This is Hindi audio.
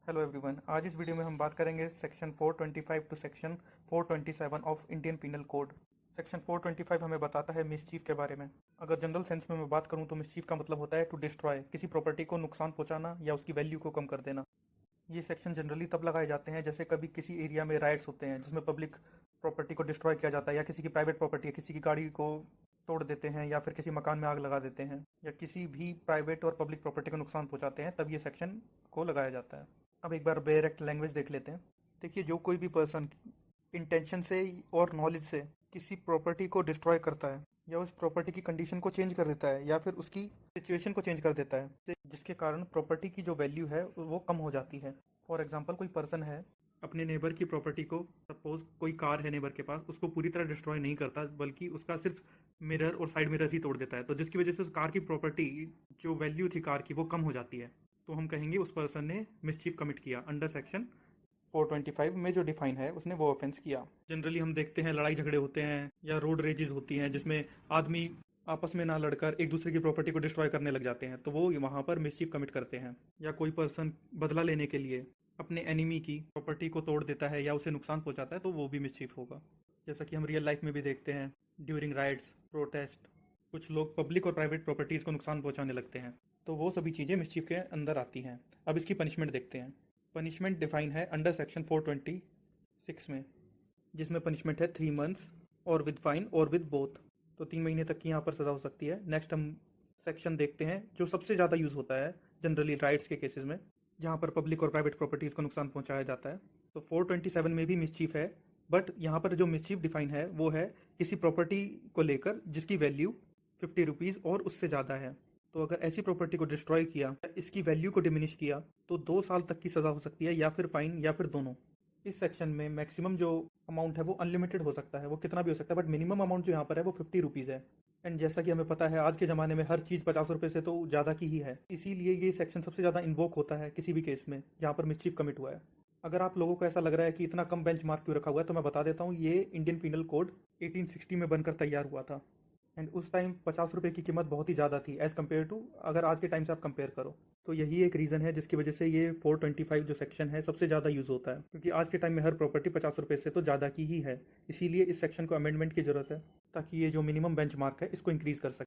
हेलो एवरीवन, आज इस वीडियो में हम बात करेंगे section 425 to section 427 of Indian penal code. Section 425 हमें बताता है मिसचीफ के बारे में। अगर जनरल सेंस में मैं बात करूं तो मिसचीफ का मतलब होता है टू डिस्ट्रॉय, किसी प्रॉपर्टी को नुकसान पहुंचाना या उसकी वैल्यू को कम कर देना। ये सेक्शन जनरली तब लगाए जाते हैं जैसे कभी किसी एरिया में राइट्स होते हैं जिसमें पब्लिक प्रॉपर्टी को डिस्ट्रॉय किया जाता है, या किसी की प्राइवेट प्रॉपर्टी है, किसी की गाड़ी को तोड़ देते हैं, या फिर किसी मकान में आग लगा देते हैं, या किसी भी प्राइवेट और पब्लिक प्रॉपर्टी को नुकसान पहुंचाते हैं, तब ये सेक्शन को लगाया जाता है। अब एक बार डायरेक्ट लैंग्वेज देख लेते हैं। देखिए, जो कोई भी पर्सन इंटेंशन से और नॉलेज से किसी प्रॉपर्टी को डिस्ट्रॉय करता है या उस प्रॉपर्टी की कंडीशन को चेंज कर देता है या फिर उसकी सिचुएशन को चेंज कर देता है जिसके कारण प्रॉपर्टी की जो वैल्यू है वो कम हो जाती है। फॉर एग्जाम्पल, कोई पर्सन है अपने नेबर की प्रॉपर्टी को, सपोज कोई कार है नेबर के पास, उसको पूरी तरह डिस्ट्रॉय नहीं करता बल्कि उसका सिर्फ मिरर और साइड मिरर ही तोड़ देता है, तो जिसकी वजह से उस कार की प्रॉपर्टी जो वैल्यू थी कार की वो कम हो जाती है। तो हम कहेंगे उस पर्सन ने मिसचीफ कमिट किया। अंडर सेक्शन 425 में जो डिफाइन है उसने वो ऑफेंस किया। जनरली हम देखते हैं लड़ाई झगड़े होते हैं या रोड रेजेस होती हैं जिसमें आदमी आपस में ना लड़कर एक दूसरे की प्रॉपर्टी को डिस्ट्रॉय करने लग जाते हैं, तो वो वहाँ पर मिसचीफ कमिट करते हैं। या कोई पर्सन बदला लेने के लिए अपने एनिमी की प्रॉपर्टी को तोड़ देता है या उसे नुकसान पहुंचाता है, तो वो भी मिसचीफ होगा। जैसा कि हम रियल लाइफ में भी देखते हैं, ड्यूरिंग राइट्स, प्रोटेस्ट, कुछ लोग पब्लिक और प्राइवेट प्रॉपर्टीज़ को नुकसान पहुंचाने लगते हैं, तो वो सभी चीज़ें मिसचीफ के अंदर आती हैं। अब इसकी पनिशमेंट देखते हैं। पनिशमेंट डिफाइन है अंडर सेक्शन 426 में, जिसमें पनिशमेंट है 3 मंथ्स और विद फाइन और विद बोथ, तो 3 महीने तक की यहाँ पर सज़ा हो सकती है। नेक्स्ट हम सेक्शन देखते हैं जो सबसे ज़्यादा यूज़ होता है जनरली राइट्स के केसेस में, जहाँ पर पब्लिक और प्राइवेट प्रॉपर्टीज़ को नुकसान पहुँचाया जाता है। तो 427 में भी मिसचीफ है, बट यहाँ पर जो मिसचीफ डिफाइन है वो है किसी प्रॉपर्टी को लेकर जिसकी वैल्यू 50 रुपीज़ और उससे ज़्यादा है। तो अगर ऐसी प्रॉपर्टी को डिस्ट्रॉय किया, इसकी वैल्यू को डिमिनिश किया, तो 2 साल तक की सज़ा हो सकती है, या फिर फाइन या फिर दोनों। इस सेक्शन में मैक्सिमम जो अमाउंट है वो अनलिमिटेड हो सकता है, वो कितना भी हो सकता है, बट मिनिमम अमाउंट जो यहाँ पर है वो 50 रुपीज़ है। एंड जैसा कि हमें पता है आज के ज़माने में हर चीज़ 50 रुपये से तो ज़्यादा की ही है, इसीलिए ये सेक्शन सबसे ज़्यादा इन्वोक होता है किसी भी केस में जहाँ पर मिसचीफ कमिट हुआ है। अगर आप लोगों को ऐसा लग रहा है कि इतना कम बेंच मार्क क्यों रखा हुआ है, तो मैं बता देता हूँ, ये इंडियन पीनल कोड 1860 में बनकर तैयार हुआ था। एंड उस टाइम 50 रुपये की कीमत बहुत ही ज़्यादा थी एज़ कम्पेयर टू, अगर आज के टाइम से आप कंपेयर करो, तो यही एक रीज़न है जिसकी वजह से ये 425 जो सेक्शन है सबसे ज़्यादा यूज़ होता है, क्योंकि आज के टाइम में हर प्रॉपर्टी 50 रुपये से तो ज़्यादा की ही है। इसीलिए इस सेक्शन को अमेंडमेंट की ज़रूरत है ताकि ये जो मिनिमम बेंच मार्क है इसको इंक्रीज़ कर सके।